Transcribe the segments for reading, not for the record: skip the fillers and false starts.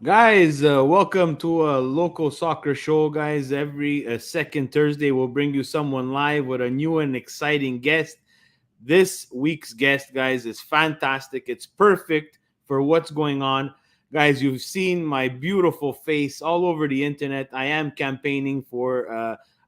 Guys, welcome to a local soccer show, guys. Every second Thursday, we'll bring you someone live with a new and exciting guest. This week's guest, guys, is fantastic. It's perfect for what's going on. Guys, you've seen my beautiful face all over the internet. I am campaigning for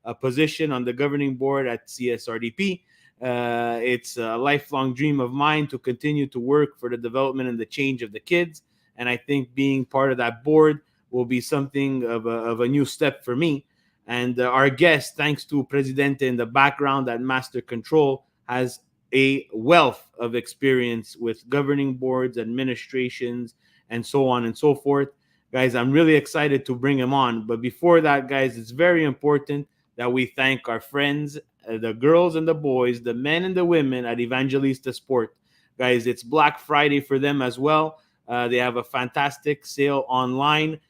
a position on the governing board at CSRDP. It's a lifelong dream of mine to continue to work for the development and the change of the kids. And I think being part of that board will be something of a new step for me. And our guest, thanks to Presidente in the background at Master Control, has a wealth of experience with governing boards, administrations, and so on and so forth. Guys, I'm really excited to bring him on. But before that, guys, it's very important that we thank our friends, the girls and the boys, the men and the women at Evangelista Sport. Guys, it's Black Friday for them as well. They have a fantastic sale online.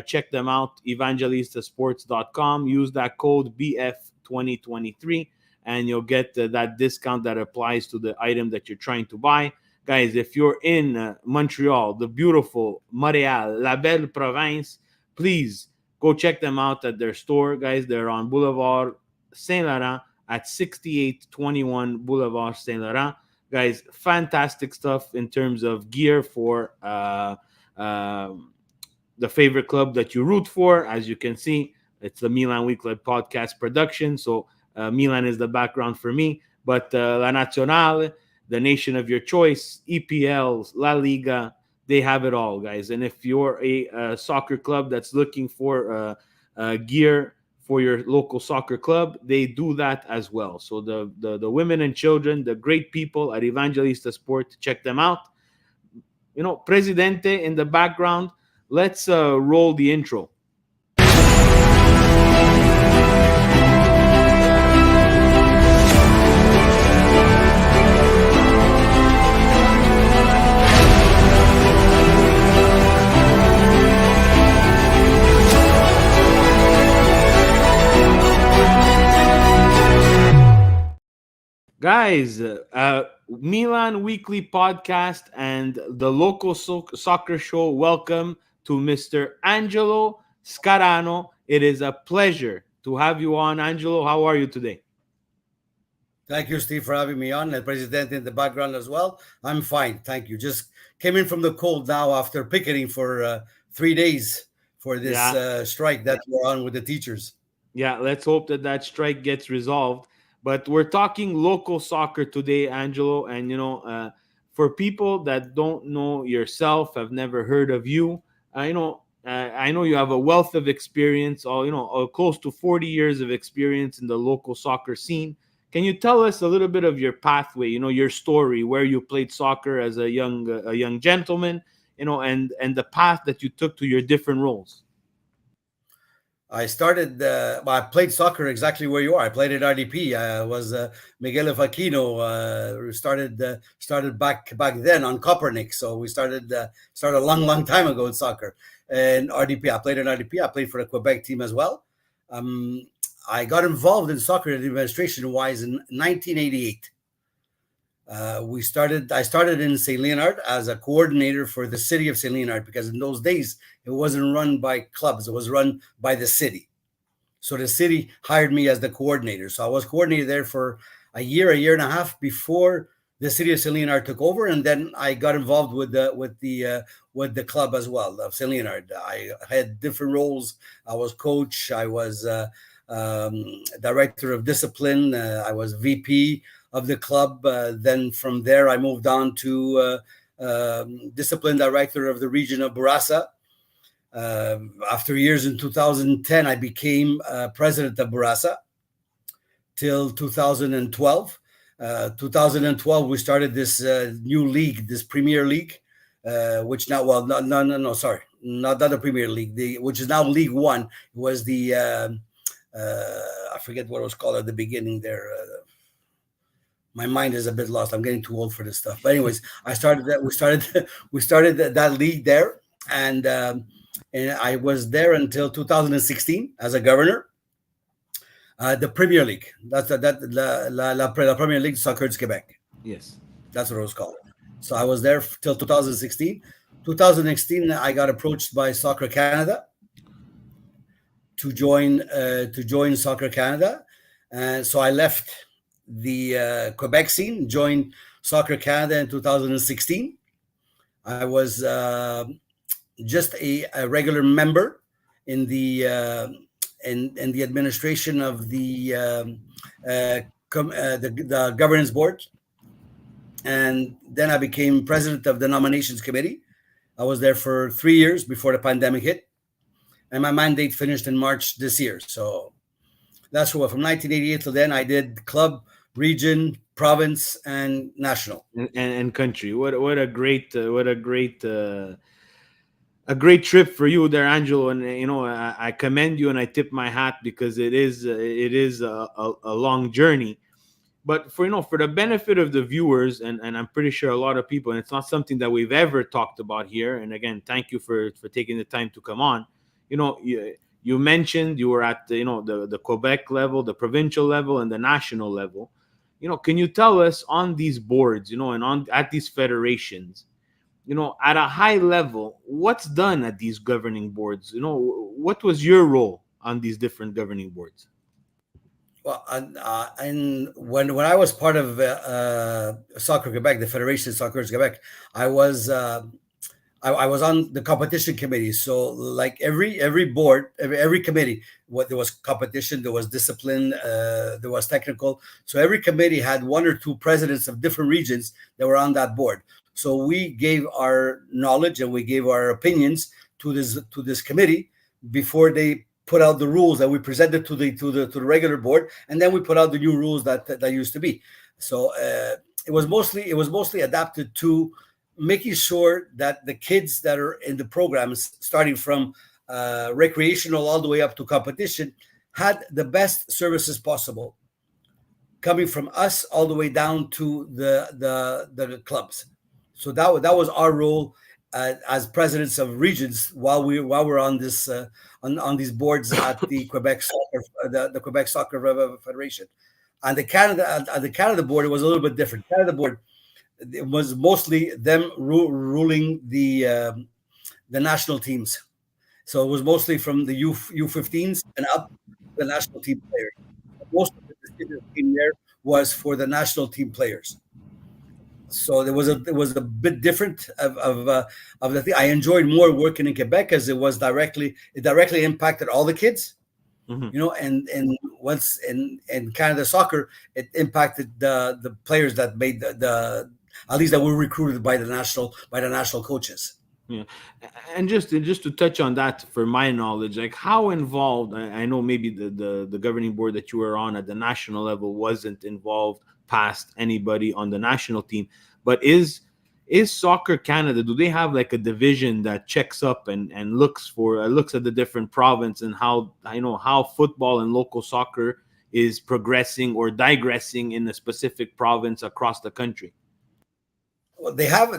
Check them out, evangelistasports.com. Use that code BF2023 and you'll get that discount that applies to the item that you're trying to buy. Guys, if you're in Montreal, the beautiful Montreal, La Belle Province, please go check them out at their store. Guys, they're on Boulevard Saint Laurent at 6821 Boulevard Saint Laurent. Guys, fantastic stuff in terms of gear for uh, the favorite club that you root for. As you can see, it's the Milan Weekly Podcast production. So Milan is the background for me. But La Nacional, the nation of your choice, EPLs, La Liga, they have it all, guys. And if you're a soccer club that's looking for gear for your local soccer club, they do that as well. So the women and children, the great people at Evangelista Sport, check them out. Presidente in the background. Let's roll the intro. Guys, Milan Weekly Podcast and the local soccer show. Welcome to Mr. Angelo Scarano. It is a pleasure to have you on, Angelo. How are you today? Thank you, Steve, for having me on. The president in the background as well. I'm fine. Thank you. Just came in from the cold now after picketing for 3 days for this Yeah, strike that we're on with the teachers. yeah. Let's hope that strike gets resolved. But we're talking local soccer today, Angelo. And, for people that don't know yourself, have never heard of you, I know you have a wealth of experience, close to 40 years of experience in the local soccer scene. Can you tell us a little bit of your pathway, your story, where you played soccer as a young gentleman, and the path that you took to your different roles? I played soccer exactly where you are. I played at RDP. I was Miguel Facchino. Started back then on Copernic. So we started a long time ago in soccer. And RDP, I played in RDP. I played for the Quebec team as well. Um, I got involved in soccer administration wise in 1988. I started in St. Leonard as a coordinator for the city of St. Leonard because in those days it wasn't run by clubs, it was run by the city. So the city hired me as the coordinator. So I was coordinator there for a year and a half before the city of St. Leonard took over, and then I got involved with the club as well of St. Leonard. I had different roles. I was coach. I was director of discipline. I was VP of the club. Then from there, I moved on to discipline director of the region of Bourassa. After years in 2010, I became president of Bourassa till 2012. 2012, we started this new league, this Premier League, which now, well, no, sorry, not the Premier League, which is now League One. It was the, I forget what it was called at the beginning there. My mind is a bit lost. I'm getting too old for this stuff. But anyways, I started that. We started that league there, and I was there until 2016 as a governor. The Premier League. That's la Premier League Soccer de Quebec. Yes. That's what it was called. So I was there till 2016. 2016, I got approached by Soccer Canada to join Soccer Canada, and so I left the Quebec scene, joined Soccer Canada in 2016. I was just a regular member in the in the administration of the governance board, and then I became president of the nominations committee. I was there for 3 years before the pandemic hit, and my mandate finished in March this year. So that's what from 1988 till then I did club, region, province, and national. and country. What a great trip for you there, Angelo. And I commend you and I tip my hat because it is a long journey. But for the benefit of the viewers, and I'm pretty sure a lot of people, and it's not something that we've ever talked about here. And again, thank you for taking the time to come on. You mentioned you were at the Quebec level, the provincial level, and the national level. Can you tell us on these boards, and on at these federations, at a high level, what's done at these governing boards? What was your role on these different governing boards? Well, and when I was part of Soccer Quebec, the Federation of Soccer Quebec, I was I was on the competition committee. So like every board, every committee, what there was competition, there was discipline, there was technical. So every committee had one or two presidents of different regions that were on that board. So we gave our knowledge and we gave our opinions to this committee before they put out the rules that we presented to the regular board, and then we put out the new rules that used to be. So it was mostly adapted to making sure that the kids that are in the programs, starting from recreational all the way up to competition, had the best services possible, coming from us all the way down to the clubs. So that was our role as presidents of regions while we're on this on these boards at the Quebec Soccer the Quebec Soccer Federation. And the Canada board, it was a little bit different. Canada board, it was mostly them ruling the national teams. So it was mostly from the U15s and up the national team players. Most of the decision team there was for the national team players. So it was a bit different of the thing. I enjoyed more working in Quebec because it directly impacted all the kids, Mhm. and once in Canada soccer, it impacted the players that made the at least that were recruited by the national coaches. Yeah, and just to touch on that, for my knowledge, like how involved, I know maybe the governing board that you were on at the national level wasn't involved past anybody on the national team, but is Soccer Canada, do they have like a division that checks up and looks at the different province and how football and local soccer is progressing or digressing in a specific province across the country? Well, they have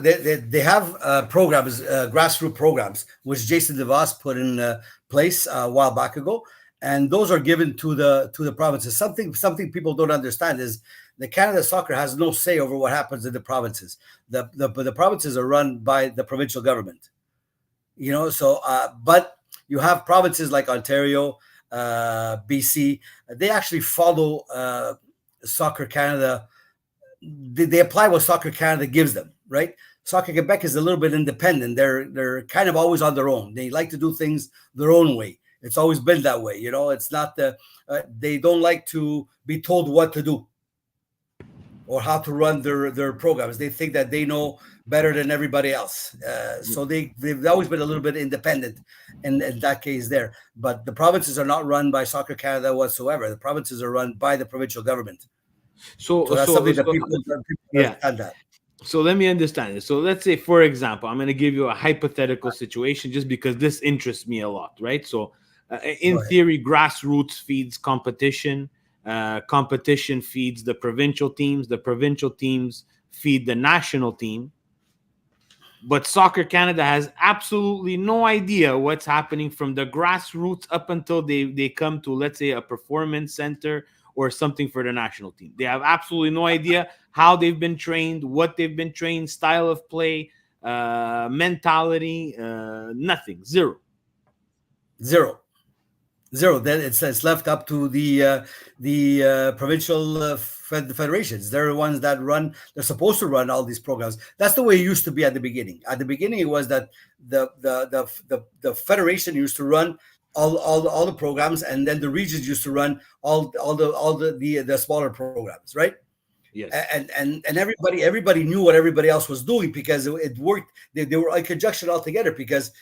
programs, grassroots programs, which Jason DeVos put in place a while back ago, and those are given to the provinces. Something people don't understand is the Canada Soccer has no say over what happens in the provinces. The provinces are run by the provincial government. So but you have provinces like Ontario, BC. They actually follow Soccer Canada. They apply what Soccer Canada gives them, right? Soccer Quebec is a little bit independent. They're kind of always on their own. They like to do things their own way. It's always been that way. It's not they don't like to be told what to do or how to run their programs. They think that they know better than everybody else. So they've always been a little bit independent in that case there. But the provinces are not run by Soccer Canada whatsoever. The provinces are run by the provincial government. So So that's so something that so people yeah. understand that. So let me understand it. So let's say, for example, I'm going to give you a hypothetical situation just because this interests me a lot, right? So, in Go ahead. theory, grassroots feeds competition. Competition feeds the provincial teams. The provincial teams feed the national team. But Soccer Canada has absolutely no idea what's happening from the grassroots up until they come to, let's say, a performance center or something for the national team. They have absolutely no idea how they've been trained, what they've been trained, style of play, mentality, nothing, zero. Zero. Zero. Then it's left up to the provincial federations. They're the ones that run. They're supposed to run all these programs. That's the way it used to be at the beginning. At the beginning, it was that the federation used to run all the programs, and then the regions used to run all the smaller programs, right? Yes. And everybody knew what everybody else was doing because it worked. They were in conjunction all together because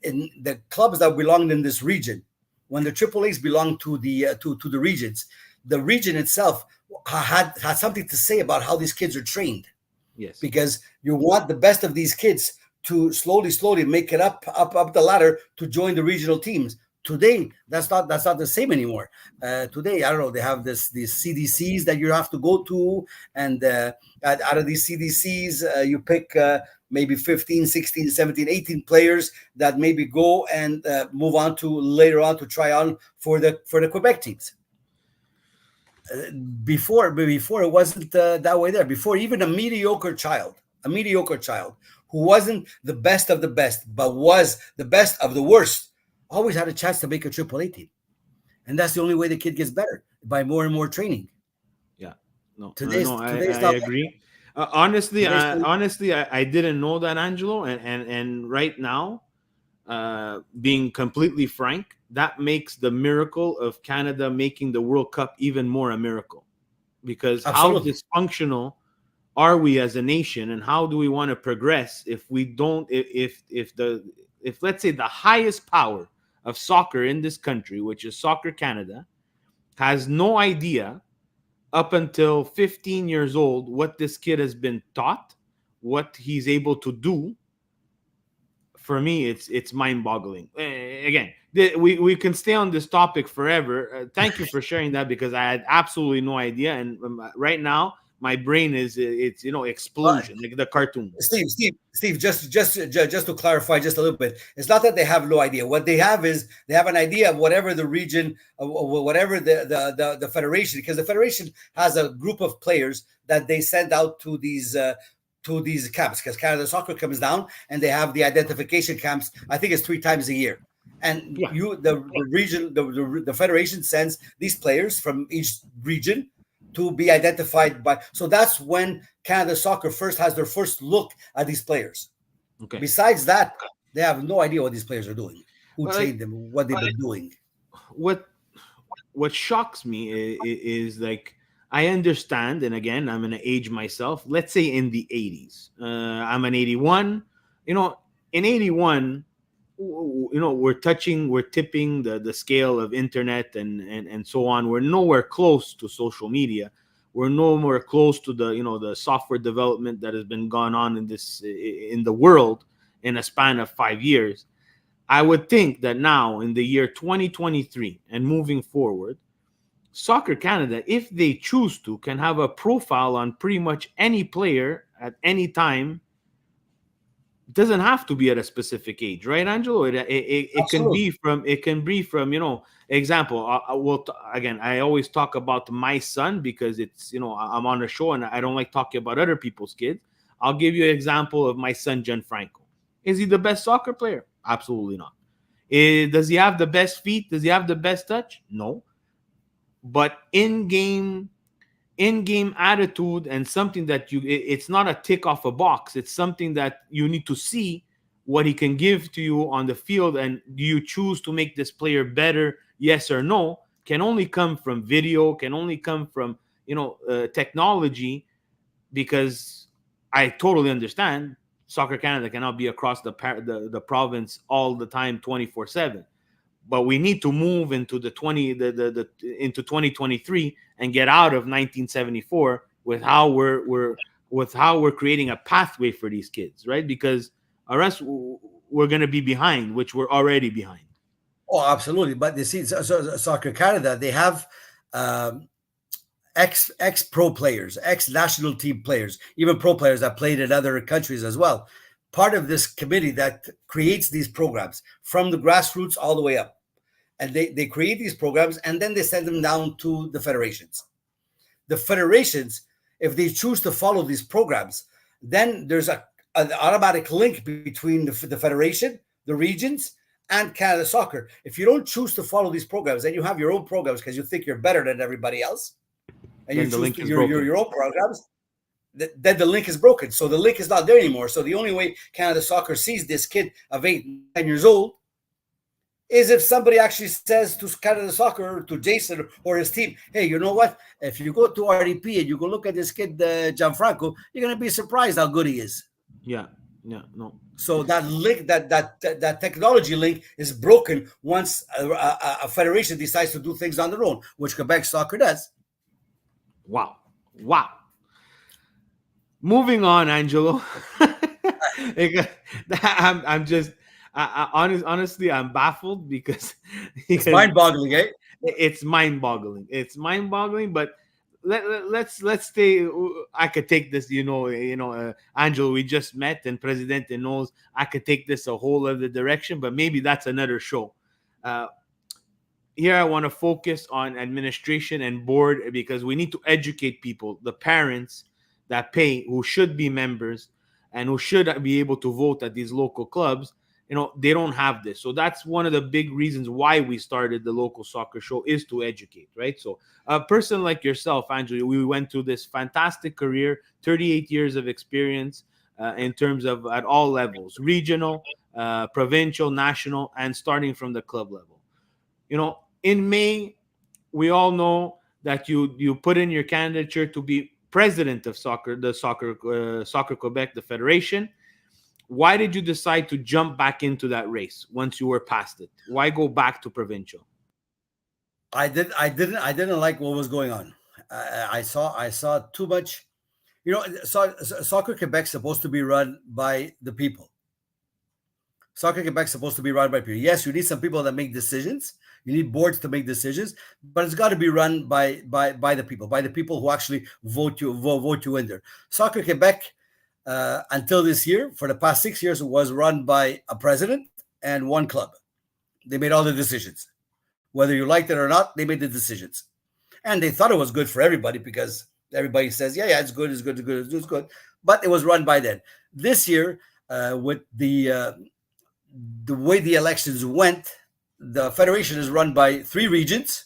in the clubs that belonged in this region, when the Triple A's belonged to the regions, the region itself had something to say about how these kids are trained, Yes. because you want the best of these kids to slowly make it up the ladder to join the regional teams. Today, that's not the same anymore. Today, I don't know. They have these CDCs that you have to go to, and out of these CDCs, you pick maybe 15, 16, 17, 18 players that maybe go and move on to later on to try on for the Quebec teams. Before it wasn't that way there. Before, even a mediocre child who wasn't the best of the best, but was the best of the worst, always had a chance to make a AAA team. And that's the only way the kid gets better, by more and more training. Yeah. No. Today's I not like agree. Honestly, today's not- I didn't know that, Angelo, and right now, being completely frank, that makes the miracle of Canada making the World Cup even more a miracle. Because how absolutely. dysfunctional are we as a nation, and how do we want to progress if we don't? If let's say the highest power of soccer in this country, which is Soccer Canada, has no idea up until 15 years old what this kid has been taught, what he's able to do. For me, it's mind-boggling. Again, we can stay on this topic forever. Thank you for sharing that, because I had absolutely no idea, and right now my brain is it's But explosion like the cartoon. Steve, just to clarify just a little bit, it's not that they have no idea. What they have is they have an idea of whatever the region, whatever the federation, because the federation has a group of players that they send out to these camps, because Canada Soccer comes down and they have the identification camps. I think it's 3 times a year. And Yeah. the region, the federation sends these players from each region to be identified by. So that's when Canada Soccer first has their first look at these players. Okay. Besides that, they have no idea what these players are doing, who Well, trained them, what they've been doing. what what shocks me is like, I understand, and again, I'm gonna age myself. Let's say in the 80s, I'm an 81. In 81, we're tipping the scale of internet and so on. We're nowhere close to social media. We're nowhere close to the software development that has been gone on in the world in a span of 5 years. I would think that now, in the year 2023 and moving forward, Soccer Canada, if they choose to, can have a profile on pretty much any player at any time. It doesn't have to be at a specific age, right, Angelo? It can Absolutely. be from example. Again, I always talk about my son, because I'm on a show and I don't like talking about other people's kids. I'll give you an example of my son Gianfranco. Is he the best soccer player? Absolutely not. Does he have the best feet? Does he have the best touch? No. But in-game attitude, and something that it's not a tick off a box. It's something that you need to see what he can give to you on the field, and do you choose to make this player better, yes or no, can only come from video, can only come from technology. Because I totally understand Soccer Canada cannot be across the province all the time, 24/7. But we need to move into into 2023 and get out of 1974 with how we're creating a pathway for these kids, right? Because or else we're going to be behind, which we're already behind. Oh, absolutely. But you see, Soccer Canada, they have um, ex pro players, ex national team players, even pro players that played in other countries as well. Part of this committee that creates these programs from the grassroots all the way up. And they create these programs and then they send them down to the federations. The federations, if they choose to follow these programs, then there's an automatic link between the federation, the regions, and Canada Soccer. If you don't choose to follow these programs and you have your own programs because you think you're better than everybody else, and you Then the choose link is your broken. your own programs, then the link is broken. So the link is not there anymore. So the only way Canada Soccer sees this kid of 8, 9 years old is if somebody actually says to Canada Soccer or to Jason or his team, hey, you know what? If you go to RDP and you go look at this kid, Gianfranco, you're going to be surprised how good he is. Yeah, yeah, no. So that link, that technology link, is broken once a federation decides to do things on their own, which Quebec Soccer does. Wow, wow. Moving on, Angelo. Like, I'm just, honestly, I'm baffled because It's because mind-boggling, eh? it's mind-boggling. It's mind-boggling, but let's stay. I could take this, Angelo. We just met, and Presidente knows I could take this a whole other direction, but maybe that's another show. Uh, Here I want to focus on administration and board because we need to educate people, the parents that pay, who should be members and who should be able to vote at these local clubs. They don't have this. So that's one of the big reasons why we started the local soccer show, is to educate, right? So a person like yourself, Angelo, we went through this fantastic career, 38 years of experience, in terms of at all levels, regional, provincial, national, and starting from the club level. In May, we all know that you put in your candidature to be president of soccer, the soccer Quebec, the federation. Why did you decide to jump back into that race once you were past it? Why go back to provincial? I didn't like what was going on. I saw too much. Soccer Quebec's supposed to be run by the people. Soccer Quebec's supposed to be run by people. Yes, you need some people that make decisions. You need boards to make decisions, but it's got to be run by the people who actually vote you in there. Soccer Quebec, until this year, for the past 6 years, was run by a president and one club. They made all the decisions. Whether you liked it or not, they made the decisions. And they thought it was good for everybody because everybody says, yeah, it's good, it's good, it's good, it's good. But it was run by them. This year, with the way the elections went, the federation is run by 3 regions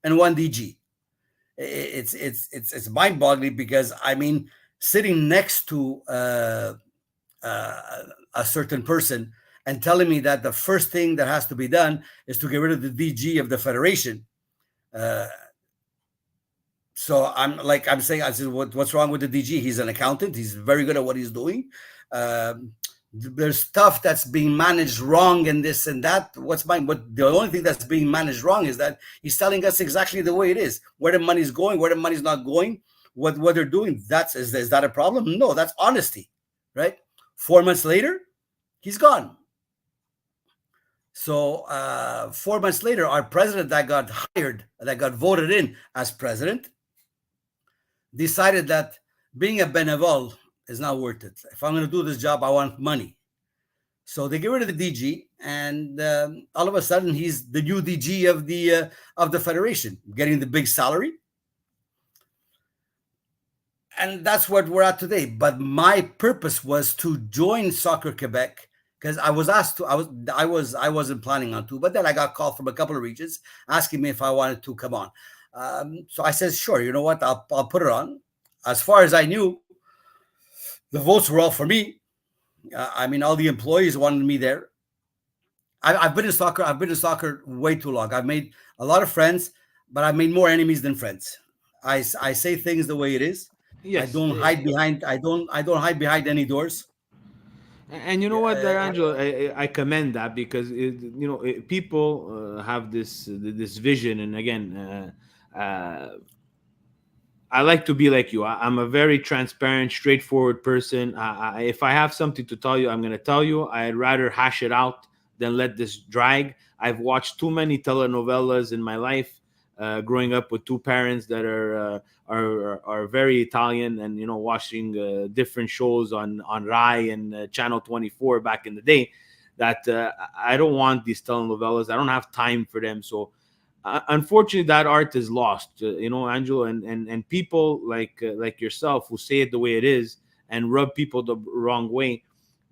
and 1 DG. It's mind-boggling because, I mean, sitting next to a certain person and telling me that the first thing that has to be done is to get rid of the DG of the federation. Uh, so I'm saying, I said, what's wrong with the DG? He's an accountant. He's very good at what he's doing. Um, there's stuff that's being managed wrong and this and that. What the only thing that's being managed wrong is that he's telling us exactly the way it is, where the money's going, where the money's not going, what they're doing. Is that a problem? No, that's honesty, right? 4 months later, he's gone. So 4 months later, our president that got hired, that got voted in as president, decided that being a benevol is not worth it. If I'm going to do this job, I want money. So they get rid of the DG, and all of a sudden, he's the new DG of the federation, getting the big salary, and that's what we're at today. But my purpose was to join Soccer Quebec because I was asked to. I wasn't planning on to, but then I got called from a couple of regions asking me if I wanted to come on. So I said, sure. You know what? I'll put it on. As far as I knew, the votes were all for me. I mean, all the employees wanted me there. I've been in soccer. I've been in soccer way too long. I've made a lot of friends, but I've made more enemies than friends. I say things the way it is. I Yes. don't hide behind. I don't hide behind any doors. And you know what, Yeah, there, Angelo, I commend that because people have this vision, and again, I like to be like you. I'm a very transparent, straightforward person. If I have something to tell you, I'm going to tell you. I'd rather hash it out than let this drag. I've watched too many telenovelas in my life, growing up with two parents that are very Italian, and watching different shows on Rai and Channel 24 back in the day. That I don't want these telenovelas. I don't have time for them. So unfortunately that art is lost, Angelo, and people like yourself who say it the way it is, and rub people the wrong way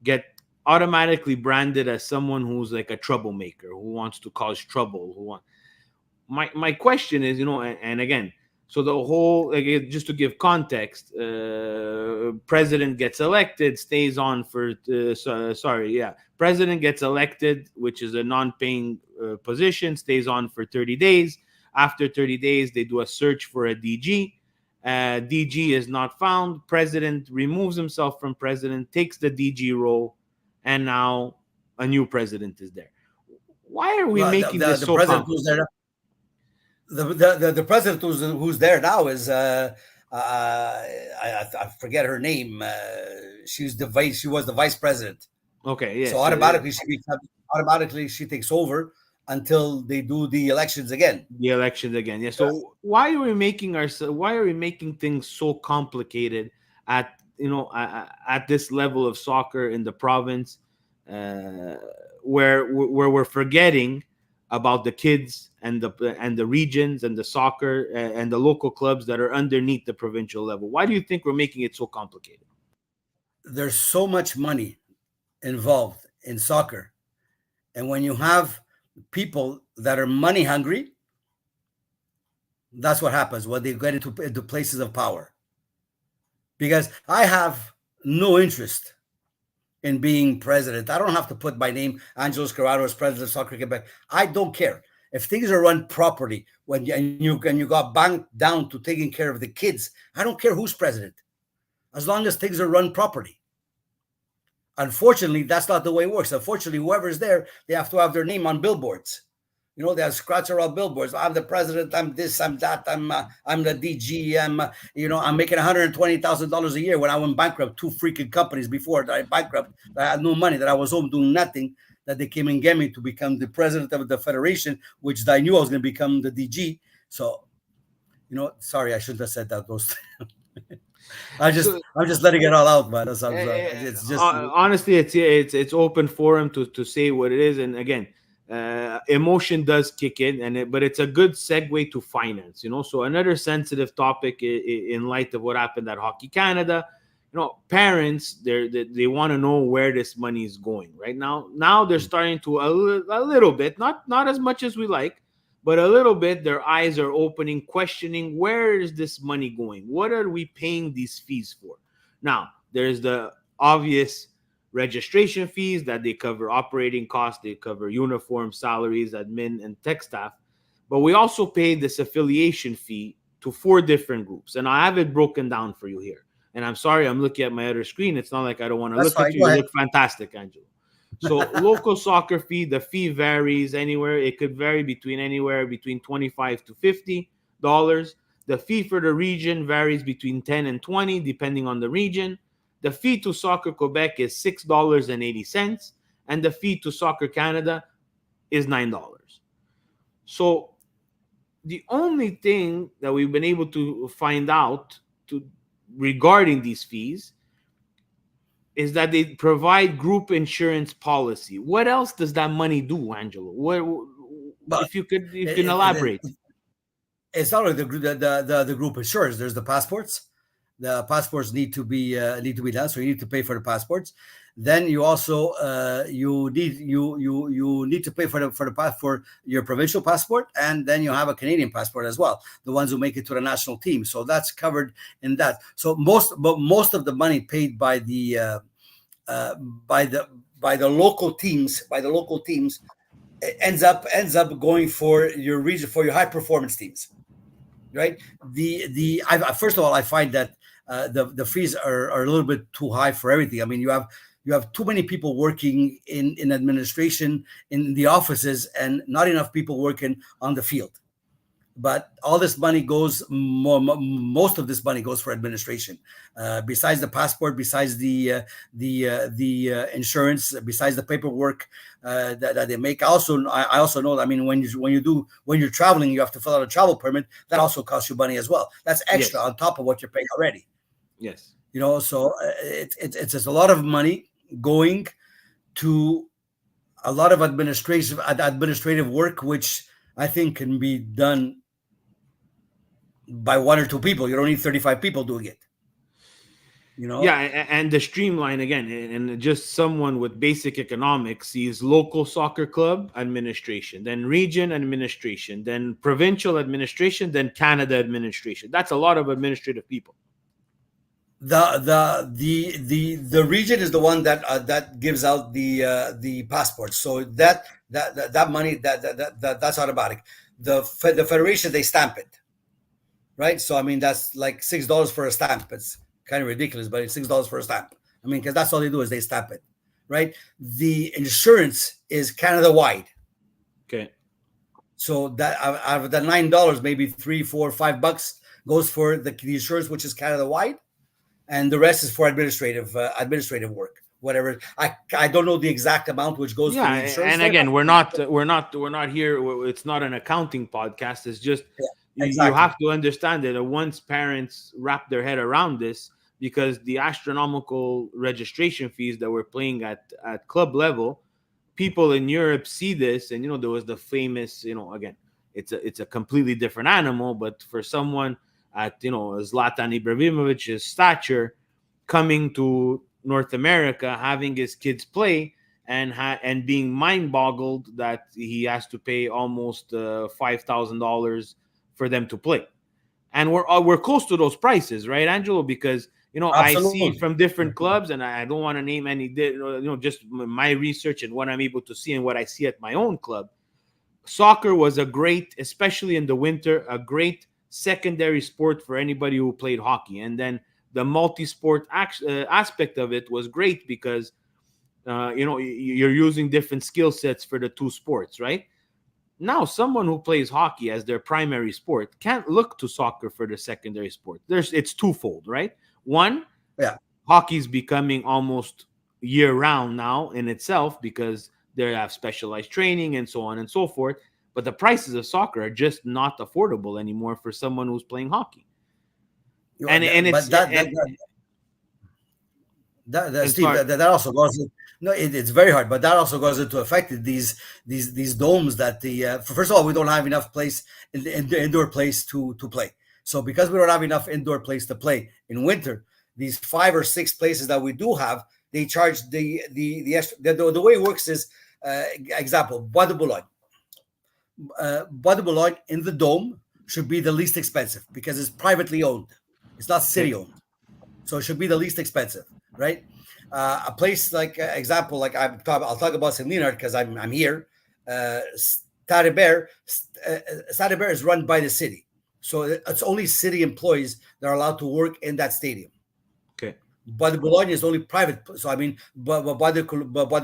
get automatically branded as someone who's like a troublemaker, who wants to cause trouble, who want my question is, and again, so the whole, like, just to give context, president gets elected, stays on for sorry, yeah, president gets elected, which is a non-paying position, stays on for 30 days. After 30 days, they do a search for a DG. DG is not found. President removes himself from president, takes the DG role, and now a new president is there. Why are we Well, making this the so president who's complicated? there, the president who's there now is I forget her name. She was the vice president. Okay, So yes, automatically she takes over until they do the elections again. the elections again. Yeah. Yeah. So why are we making things so complicated at at this level of soccer in the province, uh, where we're forgetting about the kids and the regions and the soccer and the local clubs that are underneath the provincial level? Why do you think we're making it so complicated? There's so much money involved in soccer, and when you have people that are money hungry, that's what happens when they get into places of power. Because I have no interest in being president. I don't have to put my name, Angelo Scarano, as president of Soccer Quebec. I don't care. If things are run properly, and you got banked down to taking care of the kids, I don't care who's president, as long as things are run properly. Unfortunately, that's not the way it works. Unfortunately, whoever's there, they have to have their name on billboards. They have scratch around billboards. I'm the president. I'm this. I'm that. I'm the DG. I'm making $120,000 a year. When I went bankrupt, two freaking companies before that I bankrupt, that I had no money, that I was home doing nothing, that they came and get me to become the president of the federation, which I knew I was going to become the DG. So, sorry, I shouldn't have said that. Those. So I'm just letting it all out, man. It's just. honestly, it's open forum to say what it is, and again, emotion does kick in, but it's a good segue to finance. So another sensitive topic in light of what happened at Hockey Canada. Parents, they want to know where this money is going right now. Now they're starting to a little bit, not as much as we like, but a little bit, their eyes are opening, questioning, where is this money going? What are we paying these fees for? Now, there's the obvious registration fees that they cover operating costs, they cover uniform, salaries, admin, and tech staff. But we also pay this affiliation fee to 4 different groups. And I have it broken down for you here. And I'm sorry, I'm looking at my other screen. It's not like I don't want to That's look at fine. you. Go You ahead. look fantastic, Angelo. So local soccer fee, the fee varies anywhere. It could vary anywhere between $25 to $50. The fee for the region varies between 10 and 20, depending on the region. The fee to Soccer Quebec is $6.80, and the fee to Soccer Canada is $9. So the only thing that we've been able to find out regarding these fees is that they provide group insurance policy. What else does that money do, Angelo? What, But if you can it, it, elaborate? it, it's not like the group insurance. There's the passports. The passports need to be done, so you need to pay for the passports. Then you also you need to pay for your provincial passport, and then you have a Canadian passport as well. The ones who make it to the national team, so that's covered in that. So most of the money paid by the uh, by the local teams ends up going for your region, for your high performance teams, right? First of all, I find that the fees are a little bit too high for everything. I mean, you have too many people working in administration in the offices, and not enough people working on the field. But all this money most of this money goes for administration. Besides the passport, besides the insurance, besides the paperwork that they make. I also know that, I mean, when you're traveling, you have to fill out a travel permit. That also costs you money as well. That's extra Yes, on top of what you're paying already. yes. So it's just a lot of money going to a lot of administrative work, which I think can be done by one or two people. You don't need 35 people doing it. You know, Yeah, and the streamline again, and just someone with basic economics sees local soccer club administration, then region administration, then provincial administration, then Canada administration. That's a lot of administrative people. the region is the one that gives out the passports. So that money that's automatic. The federation, they stamp it, right? So I mean that's like $6 for a stamp. It's kind of ridiculous, but it's $6 for a stamp. I mean, because that's all they do is they stamp it, right? The insurance is Canada wide. Okay. So that out of the $9, maybe 3, 4, 5 bucks goes for the insurance, which is Canada wide, and the rest is for administrative work, whatever. I don't know the exact amount which goes for Yeah, the insurance and there. again, we're not here. It's not an accounting podcast. It's just Yeah, you exactly. have to understand that once parents wrap their head around this, because the astronomical registration fees that we're paying at club level, people in Europe see this, and there was the famous, again, it's a completely different animal, but for someone at Zlatan Ibrahimovic's stature coming to North America, having his kids play, and being mind boggled that he has to pay almost $5,000 for them to play, and we're close to those prices, right, Angelo? Because I see Absolutely. from different clubs, and I don't want to name any, just my research and what I'm able to see and what I see at my own club. Soccer was a great, especially in the winter, a great secondary sport for anybody who played hockey, and then the multi-sport aspect of it was great because you're using different skill sets for the two sports, right? Now someone who plays hockey as their primary sport can't look to soccer for the secondary sport. It's twofold, right? One, Yeah. hockey's becoming almost year round now in itself because they have specialized training and so on and so forth, but the prices of soccer are just not affordable anymore for someone who's playing hockey. And it's But that and Steve, sorry. that also goes no, it's very hard, but that also goes into affected these domes that first of all, we don't have enough place in the indoor place to play. So because we don't have enough indoor place to play in winter, these 5 or 6 places that we do have, they charge the way it works is, example, Bois de Boulogne. Bois de Boulogne in the dome should be the least expensive because it's privately owned. It's not city Okay. owned, so it should be the least expensive, right? A place like, example, like I'll talk about St. Leonard because I'm here. Stade Bear, Stade Bear is run by the city, so it's only city employees that are allowed to work in that stadium. Okay. Bois de Boulogne is only private. So I mean, Bois de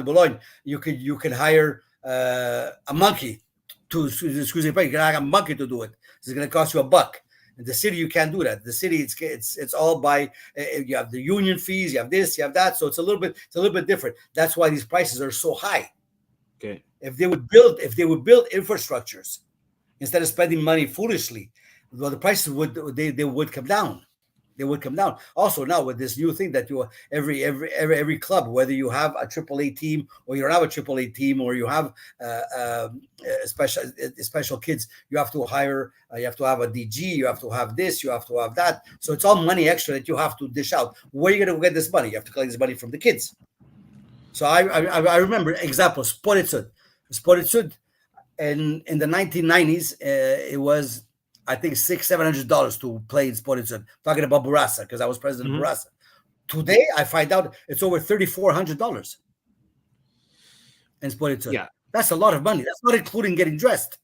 Boulogne, you could hire a monkey to excuse me, you can hire a monkey to do it. It's going to cost you $1. In the city, you can't do that. The city, it's all by you have the union fees, you have this, you have that. So it's a little bit different. That's why these prices are so high. Okay. If they would build infrastructures instead of spending money foolishly, well, the prices they would come down. They would come down. Also, now with this new thing that you every club, whether you have a AAA team or you don't have a AAA team, or you have special kids, you have to hire, you have to have a DG, you have to have this, you have to have that. So it's all money extra that you have to dish out. Where are you going to get this money? You have to collect this money from the kids. So I remember example Sporizud in the 1990s, it was, I think, $600-700 to play in Sporizud. Talking about Burasa because I was president of Hmm. Burasa. Today, I find out it's over $3,400 in Sporizud. Yeah. That's a lot of money. That's not including getting dressed.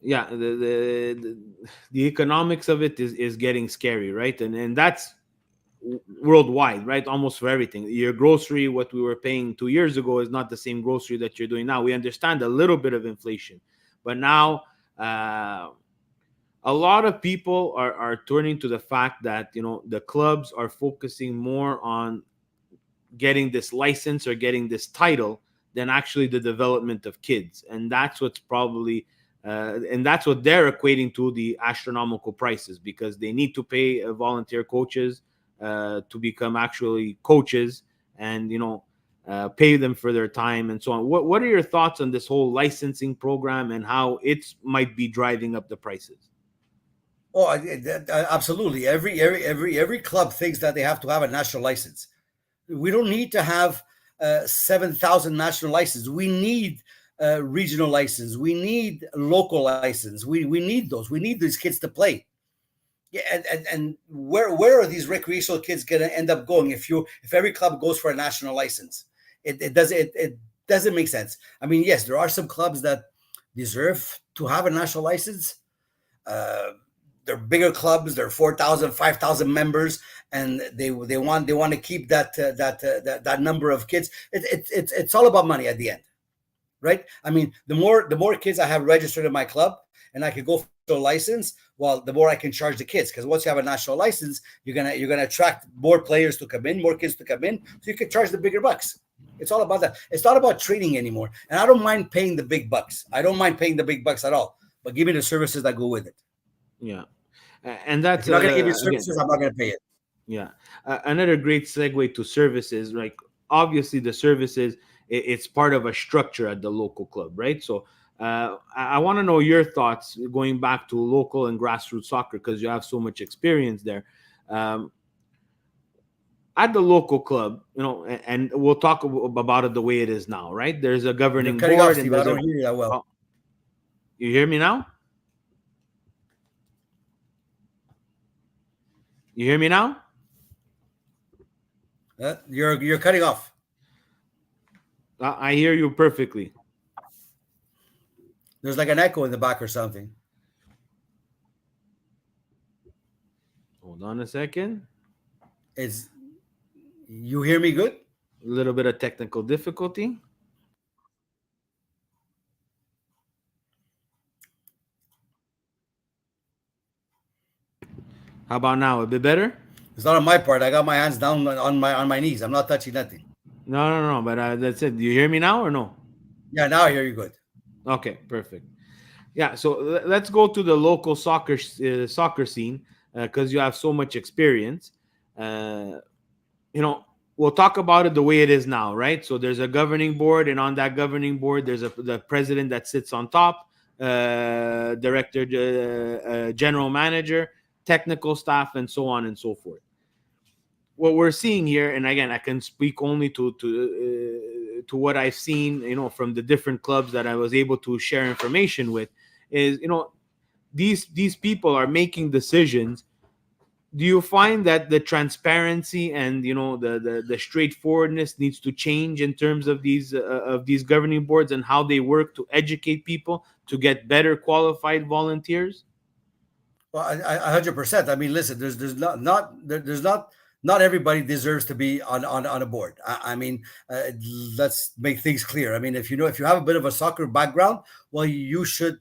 Yeah. The economics of it is getting scary, right? And that's worldwide, right? Almost for everything. Your grocery, what we were paying 2 years ago, is not the same grocery that you're doing now. We understand a little bit of inflation, but now uh, a lot of people are turning to the fact that the clubs are focusing more on getting this license or getting this title than actually the development of kids, and that's what's probably and that's what they're equating to the astronomical prices, because they need to pay volunteer coaches to become actually coaches, and pay them for their time and so on. What are your thoughts on this whole licensing program and how it might be driving up the prices? Oh, absolutely. Every club thinks that they have to have a national license. We don't need to have 7,000 national licenses. We need regional license. We need local license. We need those. We need these kids to play. Yeah, and where are these recreational kids going to end up going if every club goes for a national license? It doesn't make sense. I mean, yes, there are some clubs that deserve to have a national license. Uh, they're bigger clubs. They're 4,000, 5,000 members, and they want to keep that number of kids. It's all about money at the end, right? I mean, the more kids I have registered in my club, and I could go for a national license, well, the more I can charge the kids. Because once you have a national license, you're gonna attract more players to come in, more kids to come in, so you can charge the bigger bucks. It's all about that. It's not about training anymore. And I don't mind paying the big bucks. I don't mind paying the big bucks at all. But give me the services that go with it. Yeah. And If that's you're not gonna give me again, services, I'm not gonna pay it. yeah, another great segue to services. Like obviously, the services it's part of a structure at the local club, right? So I want to know your thoughts going back to local and grassroots soccer because you have so much experience there. Um, at the local club, and we'll talk about it the way it is now, right? There's a You're governing cutting off, board, and Steve. I there's a. don't hear you that well. Oh, you hear me now? You hear me now? You're cutting off. I hear you perfectly. There's like an echo in the back or something. Hold on a second. Is you hear me good? A little bit of technical difficulty. How about now? A bit better? It's not on my part. I got my hands down on my knees. I'm not touching nothing. No, no, no. But that's it. Do you hear me now or no? Yeah, now I hear you good. Okay, perfect. Yeah. So let's go to the local soccer scene because you have so much experience. Uh, you know, we'll talk about it the way it is now, right? So there's a governing board, and on that governing board, there's the president that sits on top, director, general manager, technical staff, and so on and so forth. What we're seeing here, and again, I can speak only to what I've seen, from the different clubs that I was able to share information with, is these people are making decisions. Do you find that the transparency and the straightforwardness needs to change in terms of these governing boards and how they work to educate people to get better qualified volunteers? Well, 100%. I mean, listen, there's not everybody deserves to be on a board. I mean, let's make things clear. I mean, if you have a bit of a soccer background, well, you should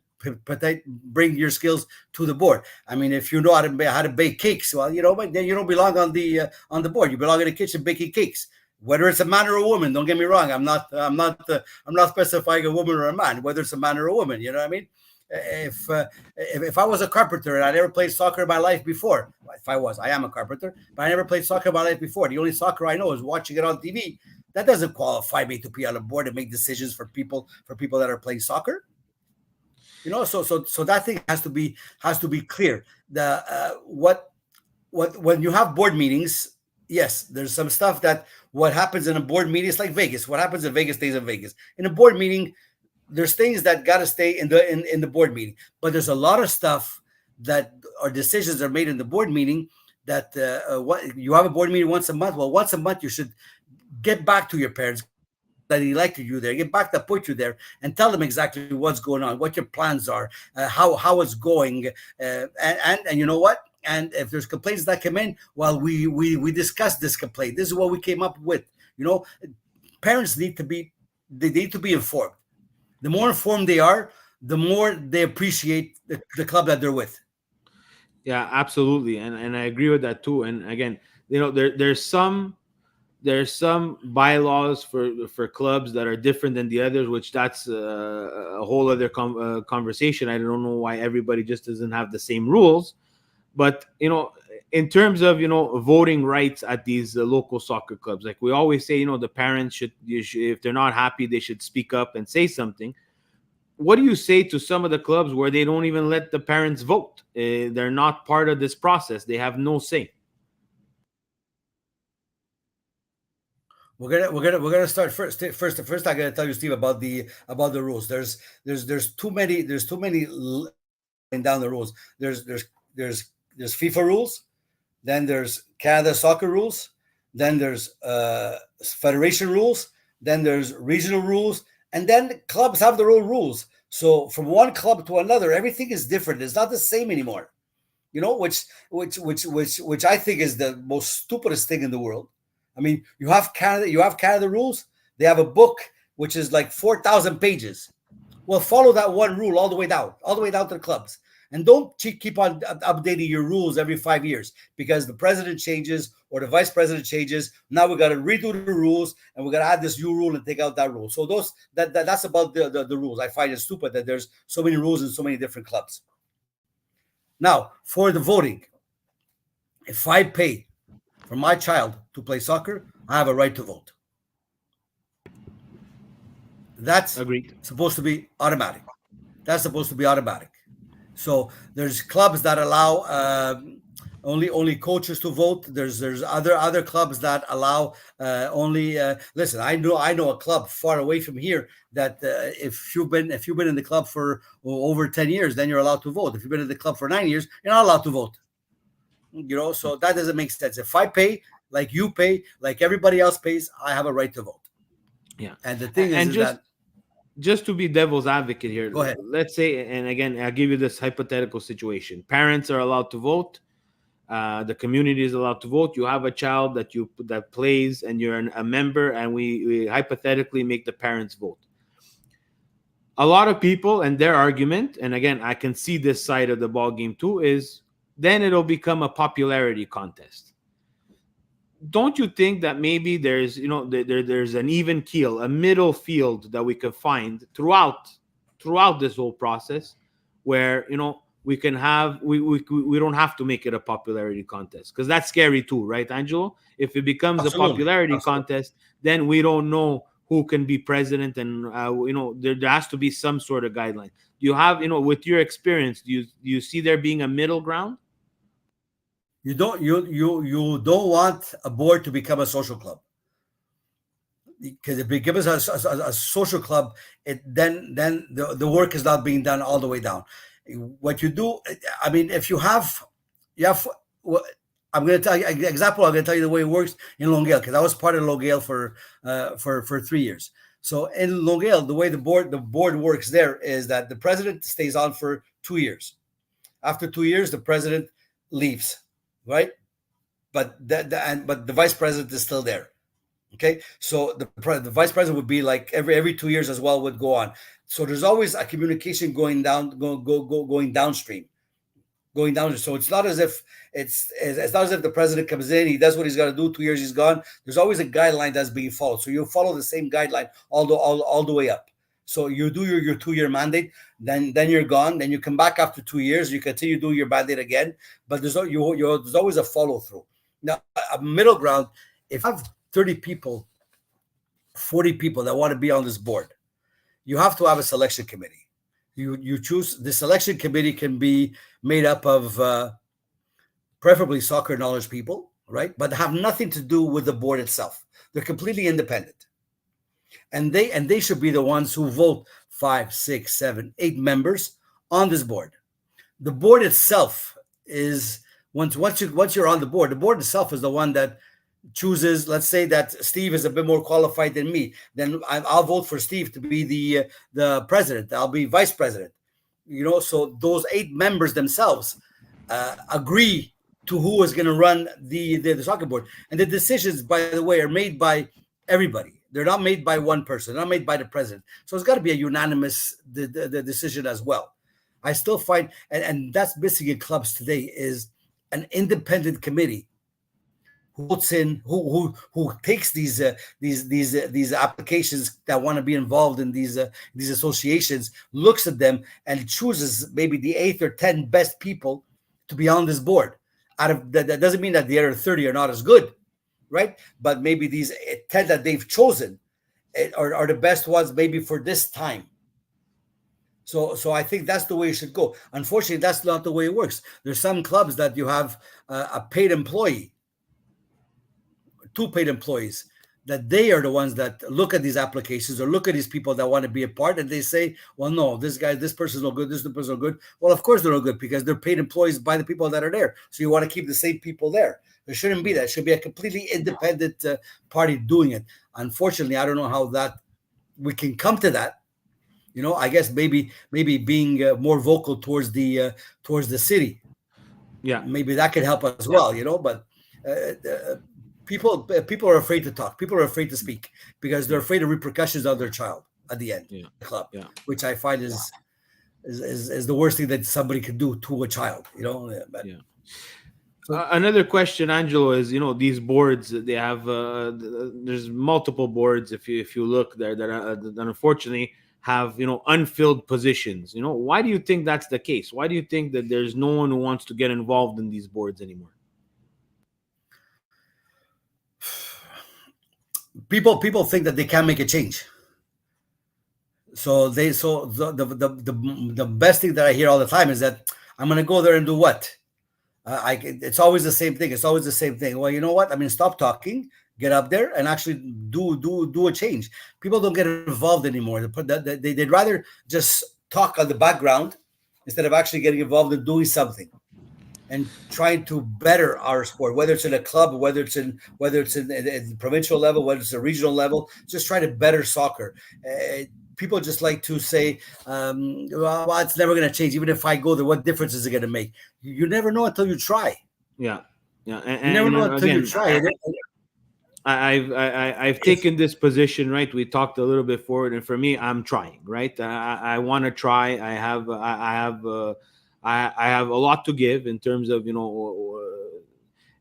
bring your skills to the board. I mean, if you know how to bake cakes, well, then you don't belong on the board. You belong in the kitchen baking cakes. Whether it's a man or a woman, don't get me wrong. I'm not specifying a woman or a man. Whether it's a man or a woman, you know what I mean? If I was a carpenter and I never played soccer in my life before, I am a carpenter, but I never played soccer in my life before. The only soccer I know is watching it on TV. That doesn't qualify me to be on a board and make decisions for people that are playing soccer. So that thing has to be clear. The what when you have board meetings, yes, there's some stuff that what happens in a board meeting is like Vegas. What happens in Vegas stays in Vegas. In a board meeting, there's things that got to stay in the board meeting, but there's a lot of stuff that our decisions are made in the board meeting that what you have a board meeting once a month. Well, once a month you should get back to your parents, get back to the people that elected you there, get back that put you there, and tell them exactly what's going on, what your plans are, how it's going, and you know what. And if there's complaints that come in, well, we discussed this complaint. This is what we came up with. Parents need to be informed. The more informed they are, the more they appreciate the club that they're with. Yeah, absolutely, and I agree with that too. And again, there's some bylaws for clubs that are different than the others, which that's a whole other conversation. I don't know why everybody just doesn't have the same rules. But in terms of voting rights at these local soccer clubs, like we always say, the parents if they're not happy, they should speak up and say something. what do you say to some of the clubs where they don't even let the parents vote? They're not part of this process. They have no say. We're gonna start first. First, I gotta tell you, Steve, about the rules. There's too many going down the rules. There's FIFA rules. Then there's Canada soccer rules. Then there's federation rules. Then there's regional rules, and then clubs have their own rules. So from one club to another, everything is different. It's not the same anymore. Which I think is the most stupidest thing in the world. I mean, you have Canada rules. They have a book which is like 4,000 pages. Well, follow that one rule all the way down to the clubs, and don't keep on updating your rules every 5 years because the president changes or the vice president changes. Now we got to redo the rules, and we got to add this new rule and take out that rule. So that's about the rules. I find it stupid that there's so many rules in so many different clubs. Now, for the voting, if I pay for my child to play soccer, I have a right to vote. That's Agreed. supposed to be automatic. That's supposed to be automatic. So there's clubs that allow only coaches to vote. There's other clubs that allow only. Listen, I know a club far away from here that if you've been in the club for over 10 years, then you're allowed to vote. If you've been in the club for 9 years, you're not allowed to vote. So that doesn't make sense. If I pay like you pay, like everybody else pays, I have a right to vote. Yeah. And the thing And is that just to be devil's advocate here, go ahead. let's say, and again, I'll give you this hypothetical situation. Parents are allowed to vote. The community is allowed to vote. You have a child that plays, and you're a member, and we hypothetically make the parents vote. A lot of people and their argument, and again, I can see this side of the ball game too, is then it'll become a popularity contest. Don't you think that maybe there's there's an even keel, a middle field that we could find throughout this whole process, where we can have we don't have to make it a popularity contest, because that's scary too, right, Angelo? If it becomes a Absolutely, popularity absolutely. contest, then we don't know who can be president, and there has to be some sort of guideline. Do you have, with your experience, do you see there being a middle ground? You don't want a board to become a social club, because if it becomes a social club, then the work is not being done all the way down. What you do, I mean, if you have, well, I'm going to tell you example. I'm going to tell you the way it works in Longueuil, because I was part of Longueuil for 3 years. So in Longueuil, the way the board works there is that the president stays on for 2 years. After 2 years, the president leaves, right? But the vice president is still there. Okay, so the vice president would be like every 2 years as well, would go on. So there's always a communication going downstream, going down. So it's not as if the president comes in, he does what he's got to do. 2 years, he's gone. There's always a guideline that's being followed. So you follow the same guideline all the way up. So you do your 2 year mandate, then you're gone. Then you come back after 2 years. You continue doing your mandate again, but there's always a follow through. Now, a middle ground. If you have 30 people, 40 people that want to be on this board, you have to have a selection committee. You choose. The selection committee can be made up of preferably soccer knowledge people, right? But have nothing to do with the board itself. They're completely independent, and they should be the ones who vote 5, 6, 7, 8 members on this board. The board itself is once you're on the board itself is the one that chooses. Let's say that Steve is a bit more qualified than me, then I'll vote for Steve to be the president. I'll be vice president. So those 8 members themselves agree to who is going to run the soccer board, and the decisions, by the way, are made by everybody. They're not made by one person. They're not made by the president. So it's got to be a unanimous the decision as well. I still find, and that's missing in clubs today, is an independent committee who votes in, who takes these applications that want to be involved in these associations, looks at them and chooses maybe the 8 or 10 best people to be on this board. Out of that doesn't mean that the other 30 are not as good, right? But maybe these 10 that they've chosen are the best ones, maybe for this time. So I think that's the way it should go. Unfortunately, that's not the way it works. There's some clubs that you have a paid employee, two paid employees, that they are the ones that look at these applications or look at these people that want to be a part, and they say, well, no, this person's no good, this person's no good. Well, of course they're no good because they're paid employees by the people that are there. So you want to keep the same people there. There shouldn't be that. It should be a completely independent party doing it. Unfortunately, I don't know how that we can come to that. I guess maybe being more vocal towards the city, Yeah, maybe that could help as well. But uh, people are afraid to talk. People are afraid to speak because they're yeah, afraid of repercussions on their child at the end yeah, of the club, yeah, which I find is the worst thing that somebody could do to a child. But yeah. so Another question, Angelo, is these boards they have. There's multiple boards. If you look there that unfortunately have unfilled positions. Why do you think that's the case? Why do you think that there's no one who wants to get involved in these boards anymore? people think that they can't make a change. So the best thing that I hear all the time is that I'm gonna go there and do what? It's always the same thing. It's always the same thing. Well, you know what? I mean, stop talking, get up there, and actually do a change. People don't get involved anymore. They'd rather just talk on the background instead of actually getting involved in doing something and trying to better our sport. Whether it's in a club, whether it's in provincial level, whether it's a regional level, just try to better soccer. People just like to say, well, it's never going to change. Even if I go there, what difference is it going to make? You never know until you try. Yeah, yeah, You never know until you again, try. I've taken this position, right? We talked a little bit forward, and for me, I'm trying, right? I want to try. I have a lot to give in terms of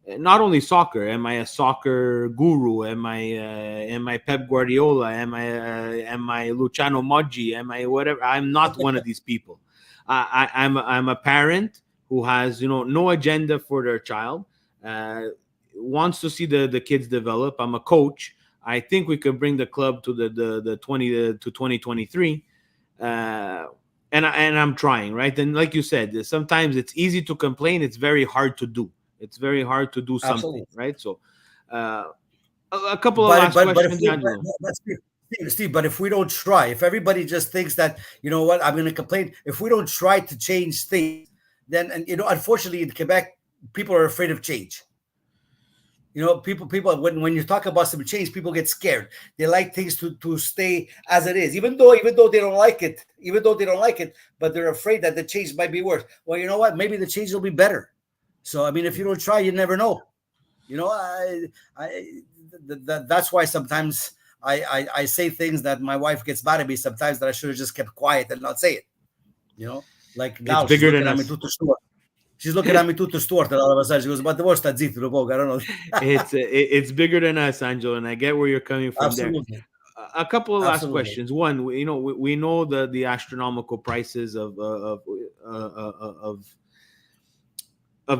not only soccer. Am I a soccer guru? Am I Pep Guardiola? Am I Luciano Moggi? Am I whatever? I'm not one of these people. I'm a parent who has no agenda for their child. Wants to see the kids develop. I'm a coach. I think we could bring the club to the 20 to 2023. Uh, and I'm trying, right? And like you said, sometimes it's easy to complain. It's very hard to do. It's very hard to do something, Absolutely. right? So, uh, a couple of But last but if questions, we Angelo. but Steve, but if we don't try, if everybody just thinks that what, I'm going to complain. If we don't try to change things, then and unfortunately in Quebec, people are afraid of change. People when you talk about some change, people get scared. They like things to stay as it is, even though they don't like it, but they're afraid that the change might be worse. Well, you know what? Maybe the change will be better. So I mean, if you don't try, you never know. I that's why sometimes I say things that my wife gets mad at me sometimes that I should have just kept quiet and not say it. Like It's now she's bigger looking than at me us. too short. She's looking at me too short, and all of a sudden she goes, "But the worst I don't know." It's bigger than us, Angelo, and I get where you're coming from there. Absolutely, A couple of last absolutely. questions. One, we know the astronomical prices of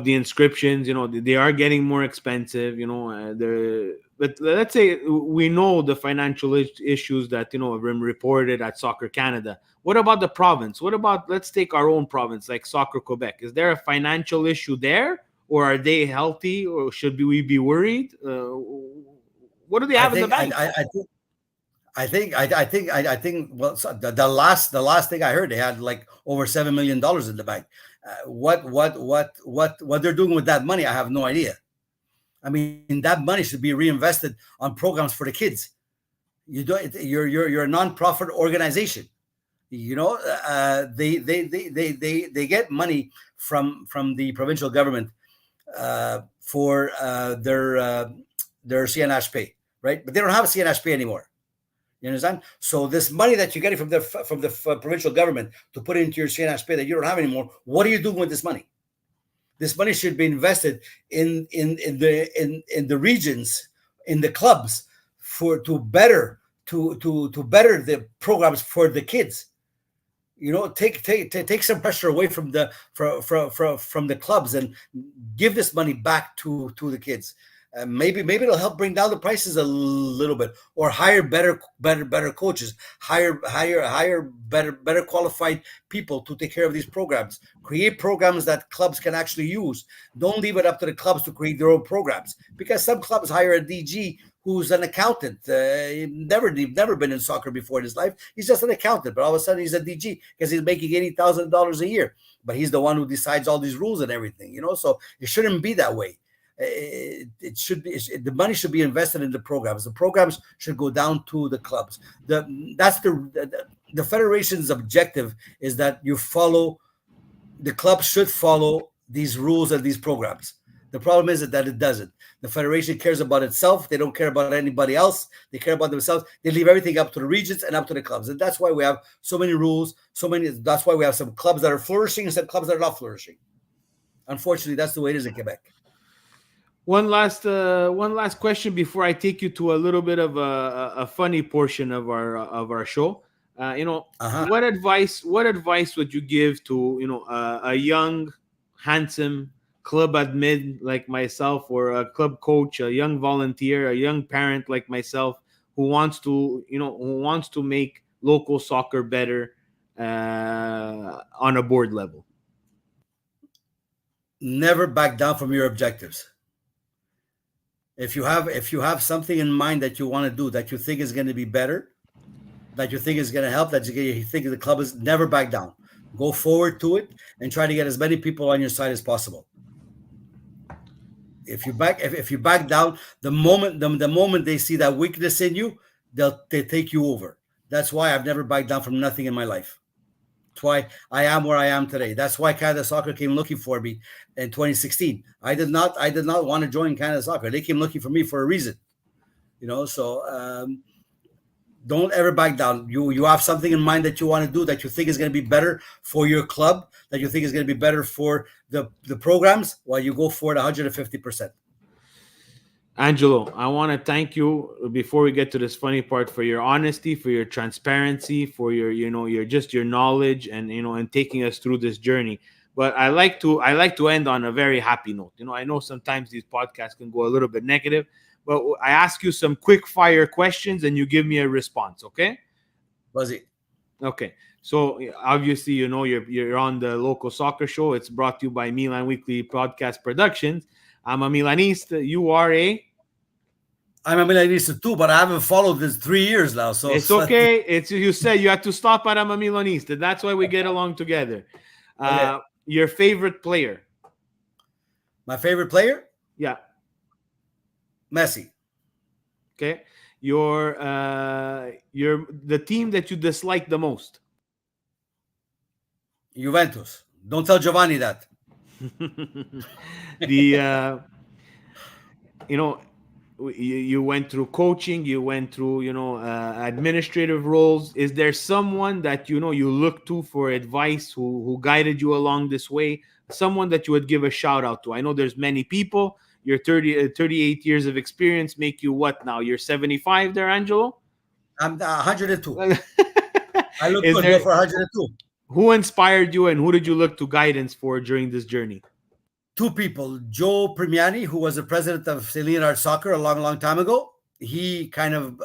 the inscriptions. They are getting more expensive. But let's say we know the financial issues that have been reported at Soccer Canada. What about the province? What about, let's take our own province, like Soccer Quebec? Is there a financial issue there, or are they healthy, or should we be worried? What do they I have in the think bank? I think. Well, so the last thing I heard, they had like over $7 million in the bank. What they're doing with that money, I have no idea. I mean, that money should be reinvested on programs for the kids. You're a non-profit organization. They get money from the provincial government for their CNHP, right? But they don't have a CNHP anymore. You understand? So this money that you're getting from the provincial government to put into your CNHP that you don't have anymore, what are you doing with this money? This money should be invested in the regions, in the clubs, for to better the programs for the kids. Take some pressure away from the from the clubs and give this money back to the kids. Maybe it'll help bring down the prices a little bit, or hire better coaches, hire better qualified people to take care of these programs. Create programs that clubs can actually use. Don't leave it up to the clubs to create their own programs, because some clubs hire a DG who's an accountant. Never been in soccer before in his life. He's just an accountant, but all of a sudden he's a DG because he's making $80,000 a year. But he's the one who decides all these rules and everything, So it shouldn't be that way. It should be, the money should be invested in the programs. The programs should go down to the clubs. The federation's objective is that the club should follow these rules and these programs. The problem is that it doesn't. The federation cares about itself. They don't care about anybody else. They care about themselves. They leave everything up to the regions and up to the clubs. And that's why we have so many rules, that's why we have some clubs that are flourishing and some clubs that are not flourishing. Unfortunately, that's the way it is in Quebec. One last question before I take you to a little bit of a funny portion of our show. What advice would you give to a young, handsome club admin like myself, or a club coach, a young volunteer, a young parent like myself, who wants to make local soccer better on a board level? Never back down from your objectives. If you have something in mind that you want to do, that you think is going to be better, that you think is going to help, that you think the club is, never back down. Go forward to it and try to get as many people on your side as possible. If you back down, the moment they see that weakness in you, they take you over. That's why I've never backed down from nothing in my life. That's why I am where I am today. That's why Canada Soccer came looking for me in 2016. I did not want to join Canada Soccer. They came looking for me for a reason. So don't ever back down. You have something in mind that you want to do, that you think is going to be better for your club, that you think is going to be better for the programs, well, you go for it 150%. Angelo, I want to thank you, before we get to this funny part, for your honesty, for your transparency, for your your knowledge, and taking us through this journey. But I like to end on a very happy note. I know sometimes these podcasts can go a little bit negative, but I ask you some quick fire questions and you give me a response, okay? Buzzy. Okay. So obviously, you're on the local soccer show. It's brought to you by Milan Weekly Podcast Productions. I'm a Milanista. You are I'm a Milanista too, but I haven't followed this 3 years now. So it's okay. You said you had to stop at I'm a Milanista. That's why we get along together. Okay. Your favorite player? My favorite player? Yeah. Messi. Okay. The team that you dislike the most? Juventus. Don't tell Giovanni that. You went through coaching, you went through administrative roles. Is there someone that you look to for advice, who guided you along this way, someone that you would give a shout out to? I know there's many people. Your 38 years of experience make you what now? You're 75 there, Angelo? I'm 102. I look good for 102. Who inspired you, and who did you look to guidance for during this journey? Two people. Joe Primiani, who was the president of St. Leonard Soccer a long time ago. He kind of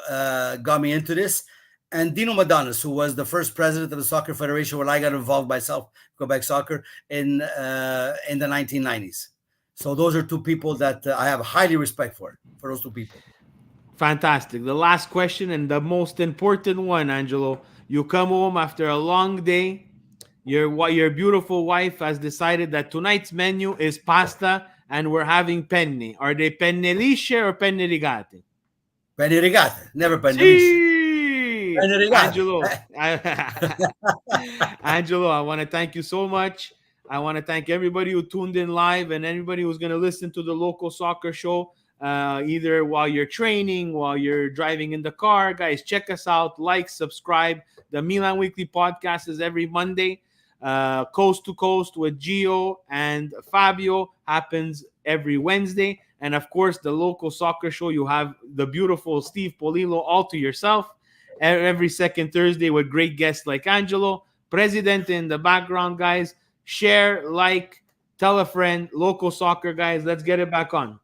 got me into this. And Dino Madonis, who was the first president of the Soccer Federation when I got involved myself, Quebec Soccer, in the 1990s. So those are two people that I have highly respect for those two people. Fantastic. The last question, and the most important one, Angelo. You come home after a long day. Your beautiful wife has decided that tonight's menu is pasta and we're having penne. Are they penne lisce or penne rigate? Penne rigate. Never penne lisce. Penne rigate. Angelo, I want to thank you so much. I want to thank everybody who tuned in live and anybody who's going to listen to the local soccer show, either while you're training, while you're driving in the car. Guys, check us out. Like, subscribe. The Milan Weekly Podcast is every Monday. Coast to Coast with Gio and Fabio happens every Wednesday. And of course, the local soccer show, you have the beautiful Steve Polillo all to yourself every second Thursday with great guests like Angelo. President in the background, guys. Share, like, tell a friend. Local soccer, guys. Let's get it back on.